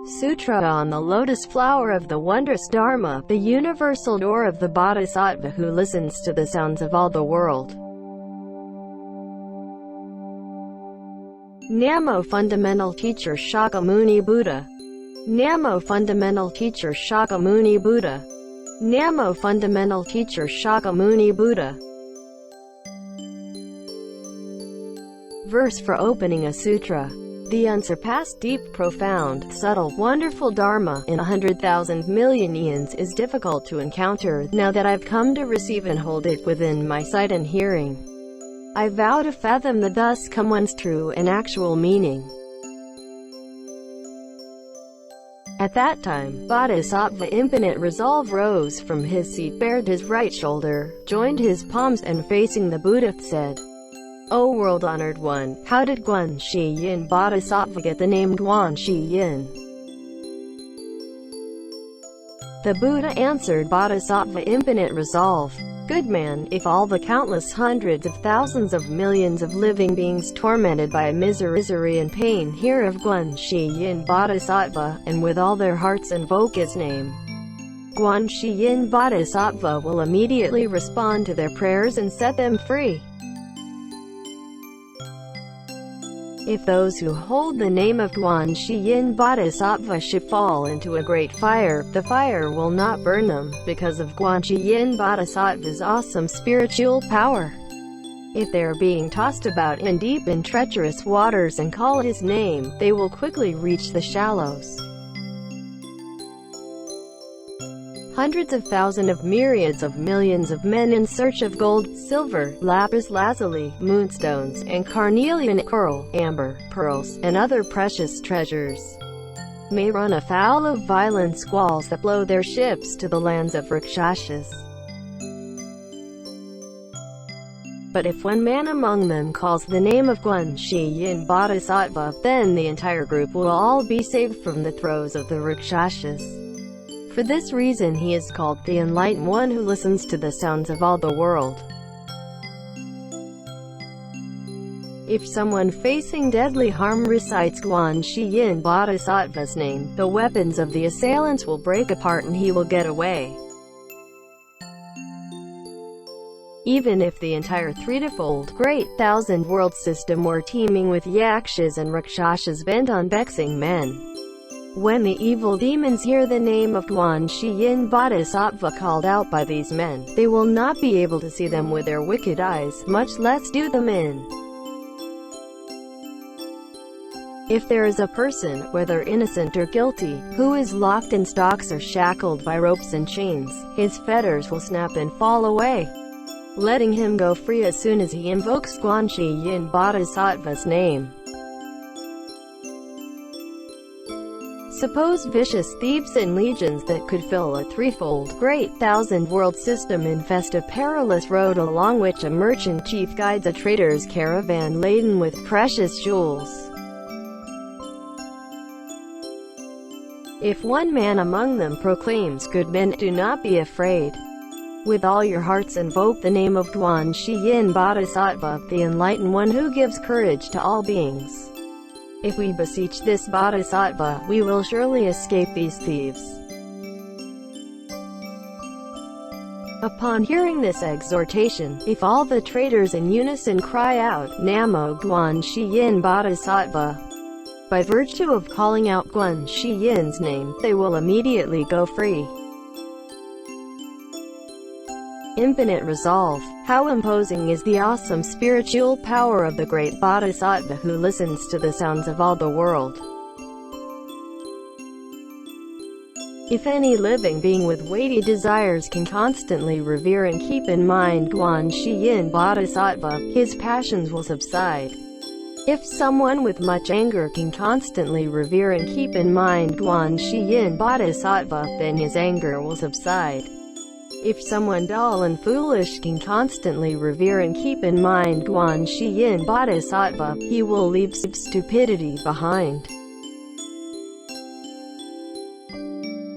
Sutra on the lotus flower of the wondrous Dharma, the universal door of the Bodhisattva who listens to the sounds of all the world. Namo Fundamental Teacher Shakyamuni Buddha. Namo Fundamental Teacher Shakyamuni Buddha. Namo Fundamental Teacher Shakyamuni Buddha. Verse for opening a sutra. The unsurpassed, deep, profound, subtle, wonderful Dharma in 100,000 million eons is difficult to encounter, now that I've come to receive and hold it within my sight and hearing. I vow to fathom the thus come one's true and actual meaning. At that time, Bodhisattva Infinite Resolve rose from his seat, bared his right shoulder, joined his palms, and facing the Buddha said, "O world-honored one, how did Gwan Shr Yin Bodhisattva get the name Gwan Shr Yin?" The Buddha answered, "Bodhisattva Infinite Resolve. Good man, if all the countless hundreds of thousands of millions of living beings tormented by misery and pain hear of Gwan Shr Yin Bodhisattva, and with all their hearts invoke his name, Gwan Shr Yin Bodhisattva will immediately respond to their prayers and set them free. If those who hold the name of Gwan Shr Yin Bodhisattva should fall into a great fire, the fire will not burn them, because of Gwan Shr Yin Bodhisattva's awesome spiritual power. If they are being tossed about in deep and treacherous waters and call his name, they will quickly reach the shallows. Hundreds of thousands of myriads of millions of men in search of gold, silver, lapis lazuli, moonstones, and carnelian, coral, amber, pearls, and other precious treasures, may run afoul of violent squalls that blow their ships to the lands of Rakshasas. But if one man among them calls the name of Gwan Shr Yin Bodhisattva, then the entire group will all be saved from the throes of the Rakshasas. For this reason he is called the Enlightened One who listens to the sounds of all the world. If someone facing deadly harm recites Gwan Shr Yin Bodhisattva's name, the weapons of the assailants will break apart and he will get away. Even if the entire threefold great thousand world system were teeming with yakshas and rakshasas bent on vexing men, when the evil demons hear the name of Gwan Shr Yin Bodhisattva called out by these men, they will not be able to see them with their wicked eyes, much less do them in. If there is a person, whether innocent or guilty, who is locked in stocks or shackled by ropes and chains, his fetters will snap and fall away, letting him go free as soon as he invokes Gwan Shr Yin Bodhisattva's name. Suppose vicious thieves and legions that could fill a threefold great thousand world system infest a perilous road along which a merchant chief guides a trader's caravan laden with precious jewels. If one man among them proclaims, "Good men, do not be afraid. With all your hearts invoke the name of Gwan Shr Yin Bodhisattva, the Enlightened One who gives courage to all beings. If we beseech this Bodhisattva, we will surely escape these thieves." Upon hearing this exhortation, if all the traders in unison cry out, "Namo Gwan Shr Yin Bodhisattva," by virtue of calling out Gwan Shr Yin's name, they will immediately go free. Infinite Resolve. How imposing is the awesome spiritual power of the great Bodhisattva who listens to the sounds of all the world. If any living being with weighty desires can constantly revere and keep in mind Gwan Shr Yin Bodhisattva, his passions will subside. If someone with much anger can constantly revere and keep in mind Gwan Shr Yin Bodhisattva, then his anger will subside. If someone dull and foolish can constantly revere and keep in mind Gwan Shr Yin Bodhisattva, he will leave stupidity behind.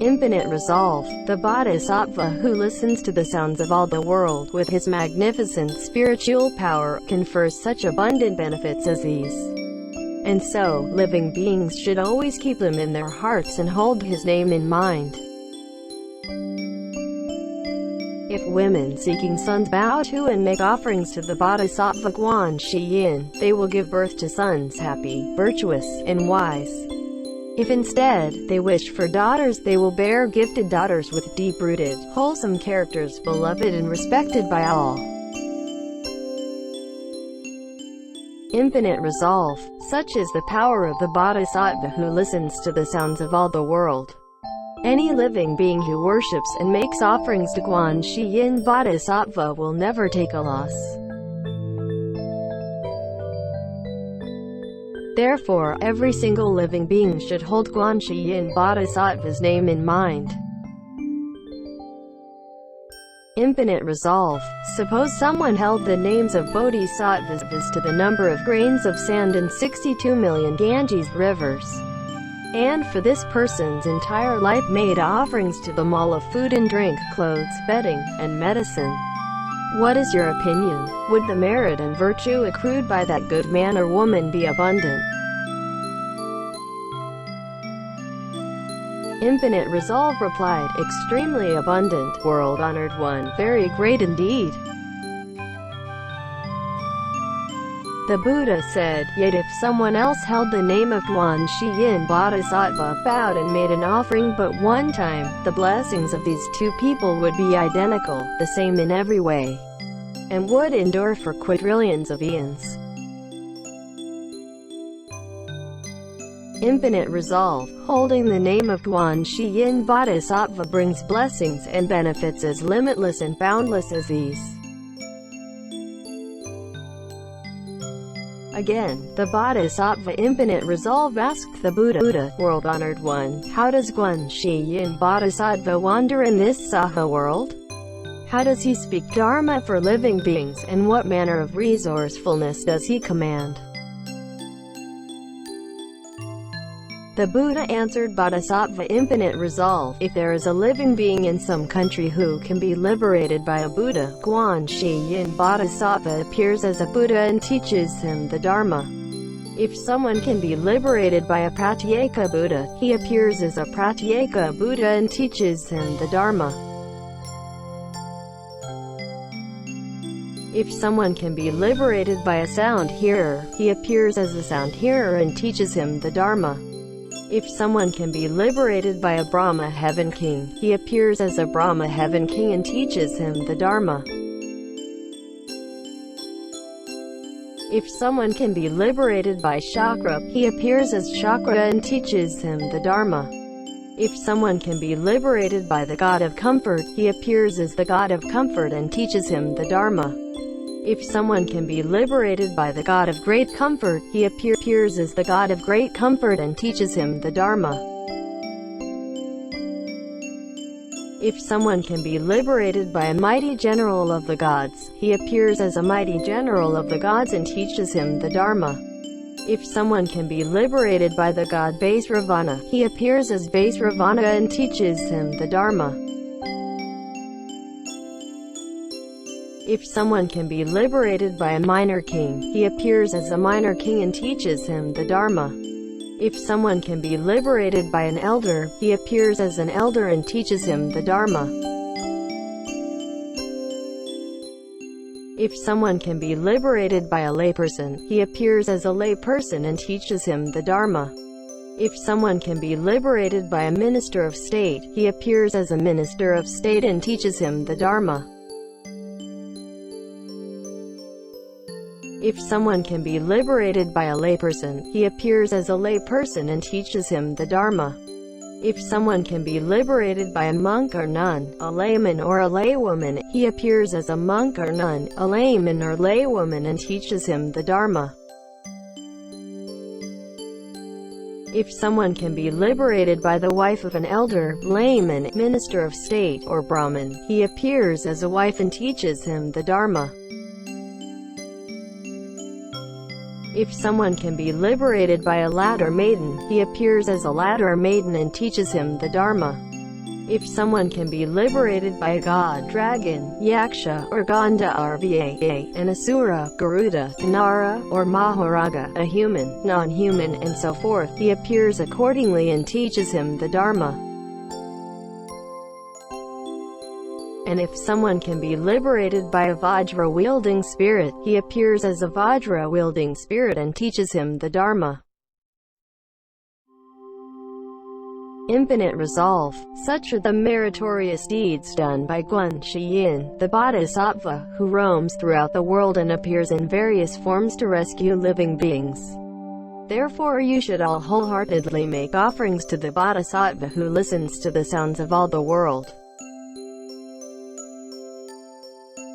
Infinite Resolve. The Bodhisattva who listens to the sounds of all the world with his magnificent spiritual power confers such abundant benefits as these. And so, living beings should always keep them in their hearts and hold his name in mind. If women seeking sons bow to and make offerings to the Bodhisattva Gwan Shr Yin, they will give birth to sons happy, virtuous, and wise. If instead, they wish for daughters, they will bear gifted daughters with deep-rooted, wholesome characters, beloved and respected by all. Infinite resolve. Such is the power of the Bodhisattva who listens to the sounds of all the world. Any living being who worships and makes offerings to Gwan Shr Yin Bodhisattva will never take a loss. Therefore, every single living being should hold Gwan Shr Yin Bodhisattva's name in mind. Infinite resolve. Suppose someone held the names of bodhisattvas to the number of grains of sand in 62 million Ganges rivers, and for this person's entire life made offerings to them all of food and drink, clothes, bedding, and medicine. What is your opinion? Would the merit and virtue accrued by that good man or woman be abundant? Infinite resolve replied, extremely abundant, world-honored one, very great indeed. The Buddha said, yet if someone else held the name of Gwan Shr Yin Bodhisattva, bowed and made an offering but one time, the blessings of these two people would be identical, the same in every way, and would endure for quadrillions of eons. Infinite resolve. Holding the name of Gwan Shr Yin Bodhisattva brings blessings and benefits as limitless and boundless as these. Again, the Bodhisattva Infinite Resolve asked the Buddha, world-honored one, how does Gwan Shr Yin Bodhisattva wander in this Saha world? How does he speak Dharma for living beings, and what manner of resourcefulness does he command? The Buddha answered, Bodhisattva Infinite Resolve, if there is a living being in some country who can be liberated by a Buddha, Gwan Shr Yin Bodhisattva appears as a Buddha and teaches him the Dharma. If someone can be liberated by a Pratyeka Buddha, he appears as a Pratyeka Buddha and teaches him the Dharma. If someone can be liberated by a sound hearer, he appears as a sound hearer and teaches him the Dharma. If someone can be liberated by a Brahma Heaven King, he appears as a Brahma Heaven King and teaches him the Dharma. If someone can be liberated by Chakra, he appears as Chakra and teaches him the Dharma. If someone can be liberated by the God of Comfort, he appears as the God of Comfort and teaches him the Dharma. If someone can be liberated by the God of Great Comfort, he appears as the God of Great Comfort and teaches him the Dharma. If someone can be liberated by a mighty general of the gods, he appears as a mighty general of the gods and teaches him the Dharma. If someone can be liberated by the god Vaisravana, he appears as Vaisravana and teaches him the Dharma. If someone can be liberated by a minor king, he appears as a minor king and teaches him the Dharma. If someone can be liberated by an elder, he appears as an elder and teaches him the Dharma. If someone can be liberated by a layperson, he appears as a layperson and teaches him the Dharma. If someone can be liberated by a minister of state, he appears as a minister of state and teaches him the Dharma. If someone can be liberated by a layperson, he appears as a layperson and teaches him the Dharma. If someone can be liberated by a monk or nun, a layman or a laywoman, he appears as a monk or nun, a layman or laywoman and teaches him the Dharma. If someone can be liberated by the wife of an elder, layman, minister of state, or Brahmin, he appears as a wife and teaches him the Dharma. If someone can be liberated by a lad or maiden, he appears as a lad or maiden and teaches him the Dharma. If someone can be liberated by a god, dragon, yaksha, or Gandharva, an asura, Garuda, Kinnara, or Maharaga, a human, non-human, and so forth, he appears accordingly and teaches him the Dharma. And if someone can be liberated by a Vajra-wielding spirit, he appears as a Vajra-wielding spirit and teaches him the Dharma. Infinite resolve. Such are the meritorious deeds done by Gwan Shr Yin, the Bodhisattva, who roams throughout the world and appears in various forms to rescue living beings. Therefore you should all wholeheartedly make offerings to the Bodhisattva who listens to the sounds of all the world.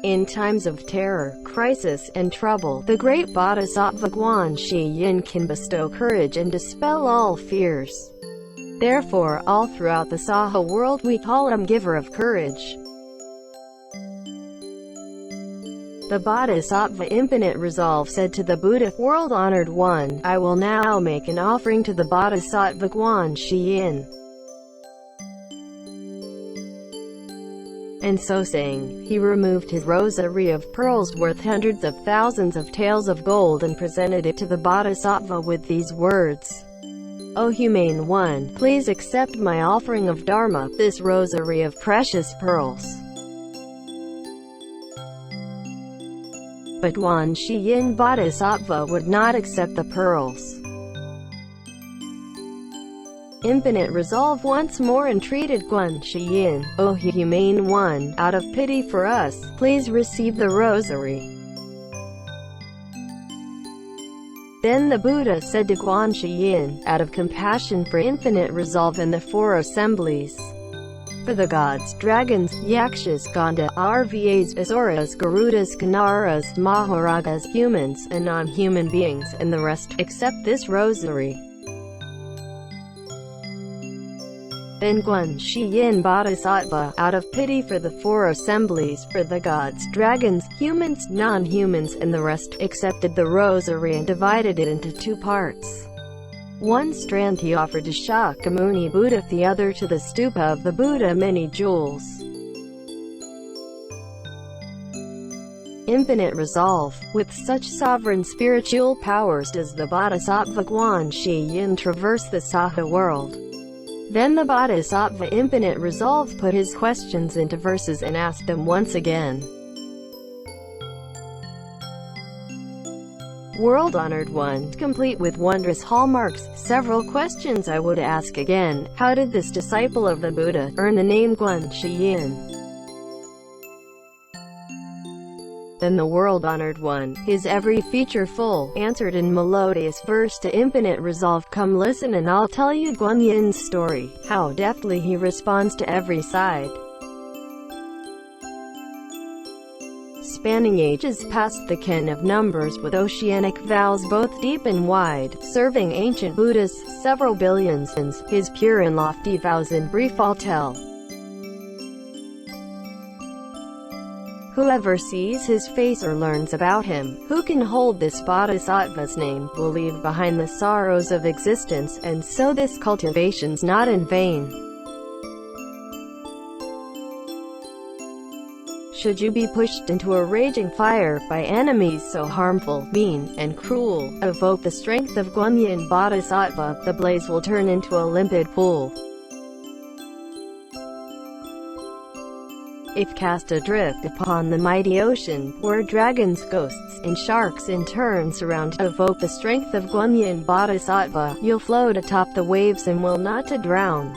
In times of terror, crisis, and trouble, the great Bodhisattva Gwan Shr Yin can bestow courage and dispel all fears. Therefore, all throughout the Saha world we call him Giver of Courage. The Bodhisattva Infinite Resolve said to the Buddha, World-honored one, I will now make an offering to the Bodhisattva Gwan Shr Yin. And so saying, he removed his rosary of pearls worth hundreds of thousands of taels of gold and presented it to the Bodhisattva with these words. O humane one, please accept my offering of Dharma, this rosary of precious pearls. But Gwan Shr Yin Bodhisattva would not accept the pearls. Infinite Resolve once more entreated Gwan Shr Yin, O humane one, out of pity for us, please receive the rosary. Then the Buddha said to Gwan Shr Yin, out of compassion for Infinite Resolve and the four assemblies, for the gods, dragons, yakshas, Gandharvas, asuras, garudas, kinnaras, maharagas, humans, and non-human beings, and the rest, accept this rosary. Then Gwan Shr Yin Bodhisattva, out of pity for the four assemblies, for the gods, dragons, humans, non-humans, and the rest, accepted the rosary and divided it into two parts. One strand he offered to Shakyamuni Buddha, the other to the stupa of the Buddha, many jewels. Infinite Resolve. With such sovereign spiritual powers does the Bodhisattva Gwan Shr Yin traverse the Saha world. Then the Bodhisattva Infinite Resolve put his questions into verses and asked them once again. World-honored one, complete with wondrous hallmarks, several questions I would ask again. How did this disciple of the Buddha earn the name Gwan Shr Yin? Then the world-honored one, his every feature full, answered in melodious verse to Infinite Resolve, come listen and I'll tell you Gwan Yin's story, how deftly he responds to every side. Spanning ages past the ken of numbers with oceanic vows both deep and wide, serving ancient Buddhas, several billions, his pure and lofty vows in brief I'll tell. Whoever sees his face or learns about him, who can hold this Bodhisattva's name, will leave behind the sorrows of existence, and so this cultivation's not in vain. Should you be pushed into a raging fire by enemies so harmful, mean, and cruel, evoke the strength of Gwan Yin Bodhisattva, the blaze will turn into a limpid pool. If cast adrift upon the mighty ocean, where dragons, ghosts, and sharks in turn surround, evoke the strength of Gwan Yin Bodhisattva, you'll float atop the waves and will not to drown.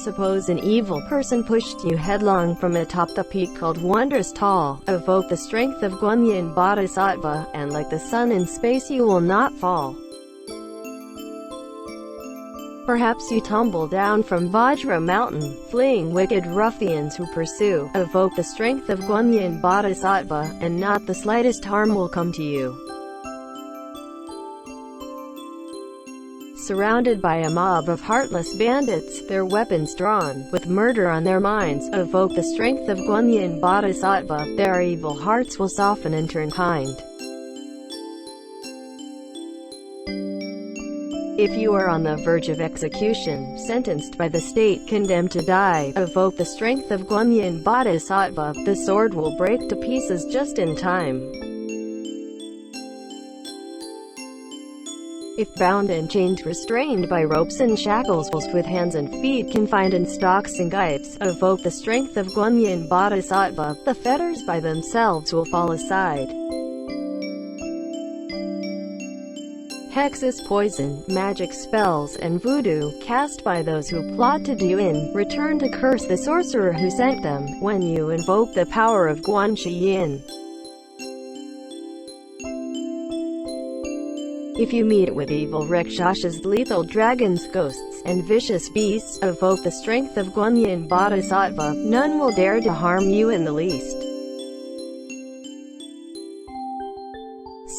Suppose an evil person pushed you headlong from atop the peak called wondrous tall, evoke the strength of Gwan Yin Bodhisattva, and like the sun in space you will not fall. Perhaps you tumble down from Vajra mountain, fleeing wicked ruffians who pursue, evoke the strength of Gwan Yin Bodhisattva, and not the slightest harm will come to you. Surrounded by a mob of heartless bandits, their weapons drawn, with murder on their minds, evoke the strength of Gwan Yin Bodhisattva, their evil hearts will soften and turn kind. If you are on the verge of execution, sentenced by the state, condemned to die, evoke the strength of Gwan Yin Bodhisattva. The sword will break to pieces just in time. If bound and chained, restrained by ropes and shackles, with hands and feet confined in stocks and gypes, evoke the strength of Gwan Yin Bodhisattva. The fetters by themselves will fall aside. Hexes, poison, magic spells, and voodoo, cast by those who plot to do in return to curse the sorcerer who sent them, when you invoke the power of Gwan Shr Yin. If you meet with evil rakshasas, lethal dragons, ghosts, and vicious beasts, evoke the strength of Gwan Yin Bodhisattva. None will dare to harm you in the least.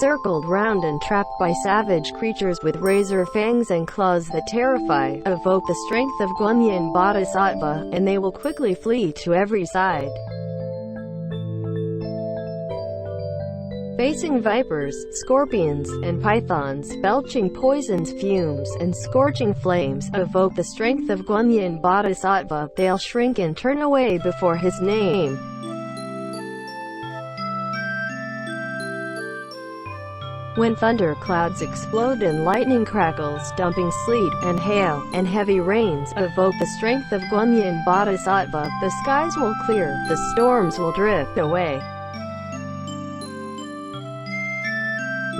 Circled round and trapped by savage creatures with razor fangs and claws that terrify, evoke the strength of Gwan Yin Bodhisattva, and they will quickly flee to every side. Facing vipers, scorpions, and pythons, belching poisons, fumes, and scorching flames, evoke the strength of Gwan Yin Bodhisattva. They'll shrink and turn away before his name. When thunder clouds explode and lightning crackles, dumping sleet, and hail, and heavy rains, evoke the strength of Gwan Yin Bodhisattva. The skies will clear, the storms will drift away.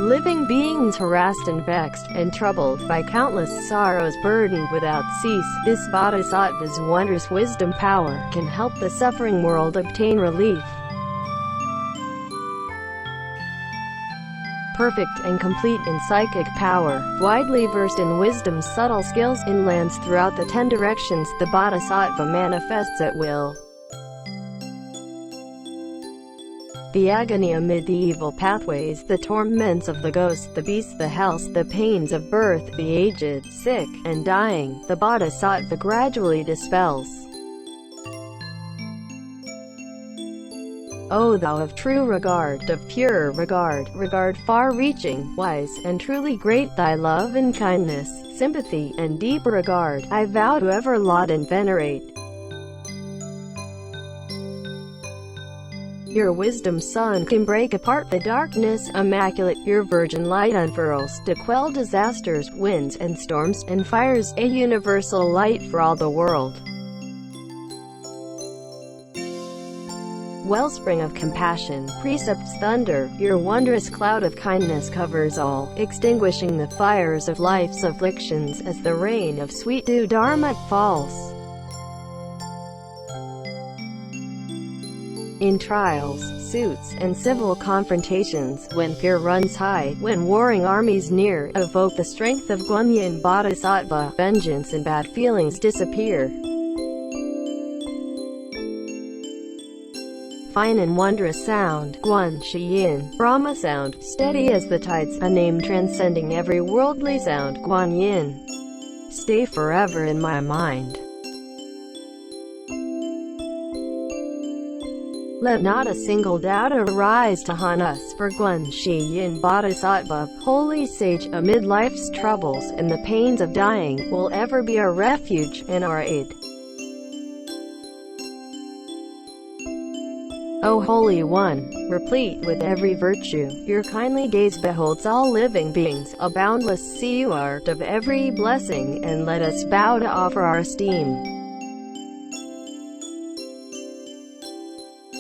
Living beings harassed and vexed, and troubled by countless sorrows, burdened without cease, this Bodhisattva's wondrous wisdom power can help the suffering world obtain relief. Perfect and complete in psychic power, widely versed in wisdom's subtle skills, in lands throughout the 10 directions, the Bodhisattva manifests at will. The agony amid the evil pathways, the torments of the ghosts, the beasts, the hells, the pains of birth, the aged, sick, and dying, the Bodhisattva gradually dispels. O thou of true regard, of pure regard, regard far-reaching, wise, and truly great, thy love and kindness, sympathy, and deep regard, I vow to ever laud and venerate. Your wisdom sun can break apart the darkness, immaculate, your virgin light unfurls, to quell disasters, winds, and storms, and fires, a universal light for all the world. Wellspring of compassion, precepts thunder, your wondrous cloud of kindness covers all, extinguishing the fires of life's afflictions as the rain of sweet dew Dharma falls. In trials, suits, and civil confrontations, when fear runs high, when warring armies near, evoke the strength of Gwan Yin Bodhisattva. Vengeance and bad feelings disappear. Fine and wondrous sound, Gwan Shr Yin, Brahma sound, steady as the tides, a name transcending every worldly sound, Gwan Yin. Stay forever in my mind. Let not a single doubt arise to haunt us, for Gwan Shr Yin Bodhisattva, holy sage, amid life's troubles and the pains of dying, will ever be our refuge and our aid. O Holy One, replete with every virtue, your kindly gaze beholds all living beings, a boundless sea you are, of every blessing, and let us bow to offer our esteem.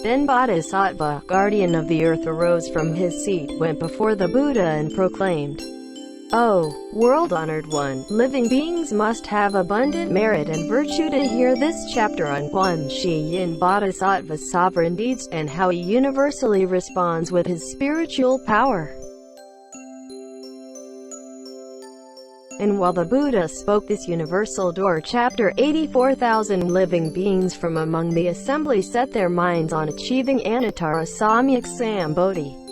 Then Bodhisattva, guardian of the earth, arose from his seat, went before the Buddha and proclaimed, O world-honored one, living beings must have abundant merit and virtue to hear this chapter on Gwan Shr Yin Bodhisattva's sovereign deeds, and how he universally responds with his spiritual power. And while the Buddha spoke this universal door chapter, 84,000 living beings from among the assembly set their minds on achieving Anuttara Samyak Sambodhi.